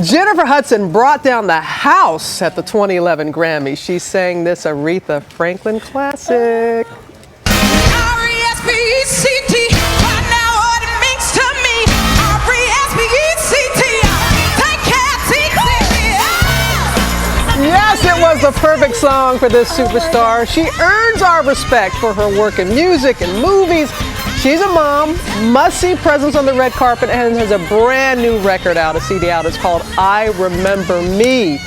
Jennifer Hudson brought down the house at the 2011 Grammy. She sang this Aretha Franklin classic. R-E-S-P-E-C-T, find out what it means to me. R-E-S-P-E-C-T, take care, Yes, it was the perfect song for this superstar. She earns our respect for her work in music and movies. She's a mom, must-see presence on the red carpet, and has a brand new record out, a CD out. It's called I Remember Me.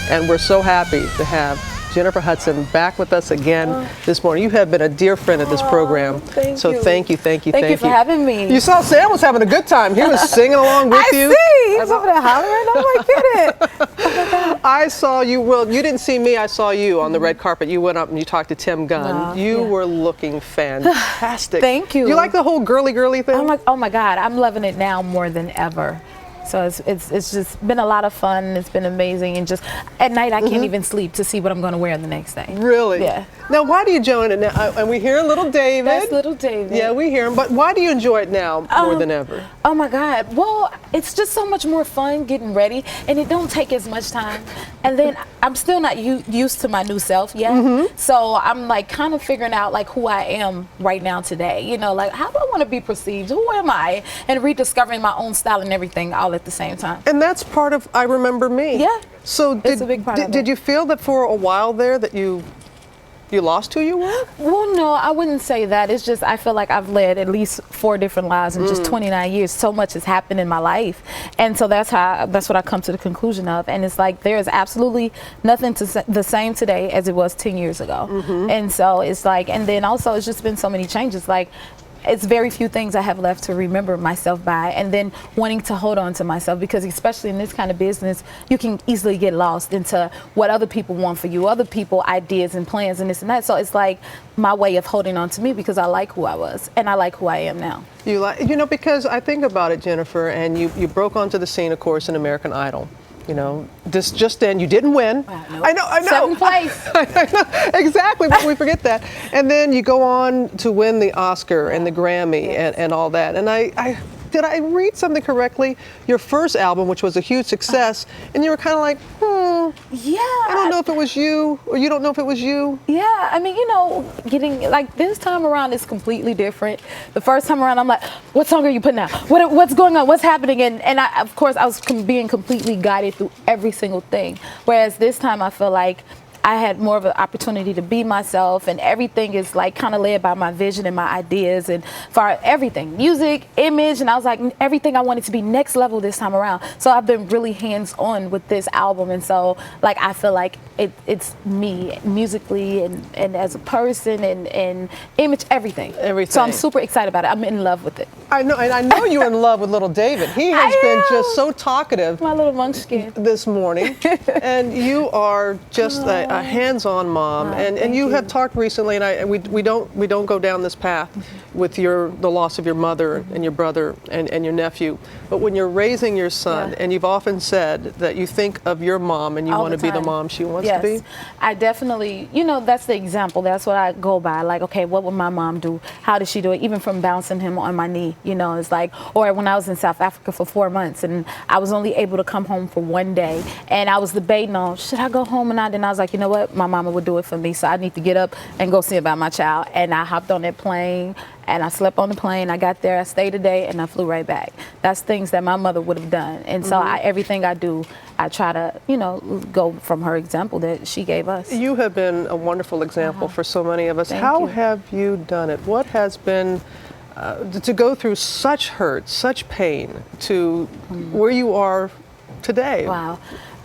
And we're so happy to have Jennifer Hudson back with us again this morning. You have been a dear friend of this program. Thank so you. thank you. Thank you for having me. You saw Sam was having a good time. He was singing along with you. I see. He's over there hollering. I'm like, get it. Oh my God. I saw you. Well, you didn't see me. I saw you on the red carpet. You went up and you talked to Tim Gunn. You were looking fantastic. Thank you. You like the whole girly thing? I'm like, oh my God, I'm loving it now more than ever. So it's just been a lot of fun. It's been amazing, and just at night I can't even sleep to see what I'm going to wear the next day. Really? Yeah. Now, why do you join it now? And we hear little David. That's little David. Yeah, we hear him. But why do you enjoy it now more than ever? Oh my God. Well, it's just so much more fun getting ready, and it don't take as much time. And then I'm still not used to my new self yet. So I'm like kind of figuring out like who I am right now today. You know, like how do I want to be perceived? Who am I? And rediscovering my own style and everything all at the same time. And that's part of I Remember Me. Yeah. So it's a big part of it. Did you feel that for a while there that you lost who you were? Well, no, I wouldn't say that. It's just I feel like I've led at least 4 different lives in just 29 years. So much has happened in my life, and so that's what I come to the conclusion of. And it's like there is absolutely nothing the same today as it was 10 years ago. And so it's like, and then also it's just been so many changes. Like, it's very few things I have left to remember myself by, and then wanting to hold on to myself, because especially in this kind of business, you can easily get lost into what other people want for you, other people ideas and plans and this and that. So it's like my way of holding on to me, because I like who I was and I like who I am now. You know, because I think about it, Jennifer, and you broke onto the scene, of course, in American Idol. You know, just then you didn't win. Wow, nope. I know. 7th place. I know, exactly, but we forget that. And then you go on to win the Oscar and the Grammy and all that. And did I read something correctly? Your first album, which was a huge success, and you were kind of like, yeah. I don't know if it was you, or you don't know if it was you. Yeah, I mean, you know, getting like this time around is completely different. The first time around, I'm like, what song are you putting out? What's going on? What's happening? And of course, I was being completely guided through every single thing. Whereas this time, I feel like I had more of an opportunity to be myself, and everything is like kind of led by my vision and my ideas, and for everything, music, image, and I was like, everything I wanted to be next level this time around. So I've been really hands-on with this album, and so like I feel like it's me musically and as a person and image, everything. So I'm super excited about it. I'm in love with it. I know, and I know you're in love with little David. He has been just so talkative. My little munchkin. This morning, and you are just a hands-on mom, and you have talked recently, and we don't go down this path with the loss of your mother and your brother and your nephew, but when you're raising your son, and you've often said that you think of your mom and you want to be the mom she wants to be. I definitely, you know, that's the example. That's what I go by. Like, okay, what would my mom do? How did she do it? Even from bouncing him on my knee, you know, it's like, or when I was in South Africa for 4 months and I was only able to come home for 1 day, and I was debating on, should I go home or not? And I was like, you know what? My mama would do it for me, so I need to get up and go see about my child. And I hopped on that plane, and I slept on the plane. I got there, I stayed a day, and I flew right back. That's things that my mother would have done. And so everything I do, I try to, you know, go from her example that she gave us. You have been a wonderful example for so many of us. Thank How you. have you done it? What has been to go through such hurt, such pain, to where you are today? Wow.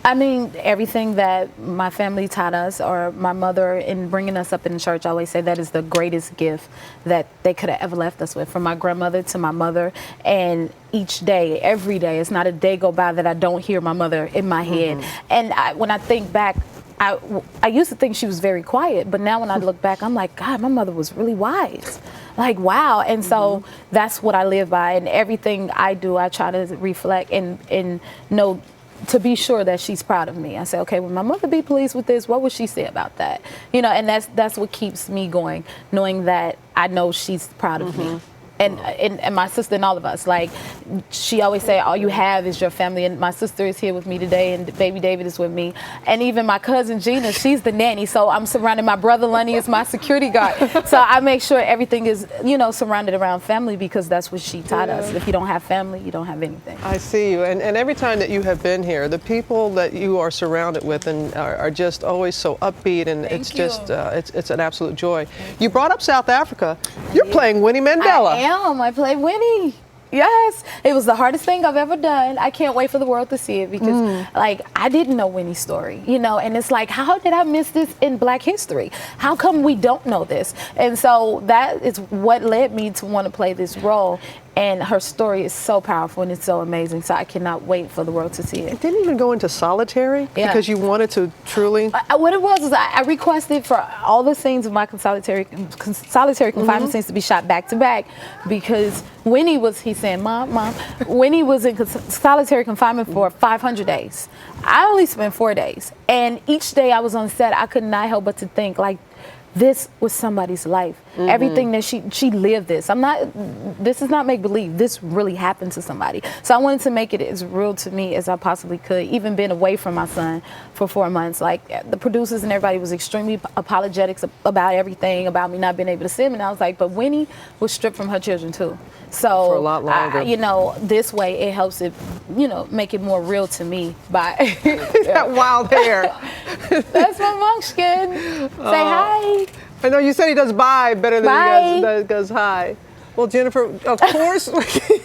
I mean, everything that my family taught us, or my mother in bringing us up in the church, I always say that is the greatest gift that they could have ever left us with, from my grandmother to my mother. And each day, every day, it's not a day go by that I don't hear my mother in my head. And when I think back, I used to think she was very quiet, but now when I look back, I'm like, God, my mother was really wise. Like, wow. And so that's what I live by. And everything I do, I try to reflect and know, to be sure that she's proud of me. I say, okay, would my mother be pleased with this? What would she say about that? You know, and that's what keeps me going, knowing that I know she's proud of me. and my sister and all of us. Like, she always say, all you have is your family. And my sister is here with me today, and baby David is with me. And even my cousin Gina, she's the nanny. So I'm surrounded. My brother Lunny is my security guard. So I make sure everything is, surrounded around family, because that's what she taught us. If you don't have family, you don't have anything. I see you. And every time that you have been here, the people that you are surrounded with and are just always so upbeat, and it's just, it's an absolute joy. You brought up South Africa. You're playing Winnie Mandela. I play Winnie. Yes, it was the hardest thing I've ever done. I can't wait for the world to see it, because like, I didn't know Winnie's story, and it's like, how did I miss this in Black history? How come we don't know this? And so that is what led me to want to play this role. And her story is so powerful and it's so amazing. So I cannot wait for the world to see it. It didn't even go into solitary because you wanted to truly. What it was is I requested for all the scenes of my solitary confinement scenes to be shot back to back, because Winnie was, he's saying, Mom, Winnie was in solitary confinement for 500 days. I only spent 4 days. And each day I was on set, I could not help but to think, like, this was somebody's life. Everything that she lived this. This is not make believe. This really happened to somebody. So I wanted to make it as real to me as I possibly could, even being away from my son for 4 months. Like, the producers and everybody was extremely apologetic about everything, about me not being able to see him. And I was like, but Winnie was stripped from her children too. So, for a lot longer. This way it helps it, make it more real to me by that wild hair. That's my munchkin. Say hi. I know you said he does bye better than he does hi. Well, Jennifer, of course,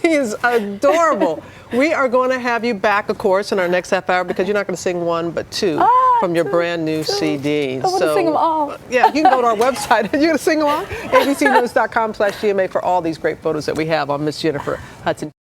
he is adorable. We are going to have you back, of course, in our next half hour, because you're not going to sing one but two from your brand new CD. I want to sing them all. Yeah, you can go to our website. You're going to sing them all? abcnews.com/GMA for all these great photos that we have on Miss Jennifer Hudson.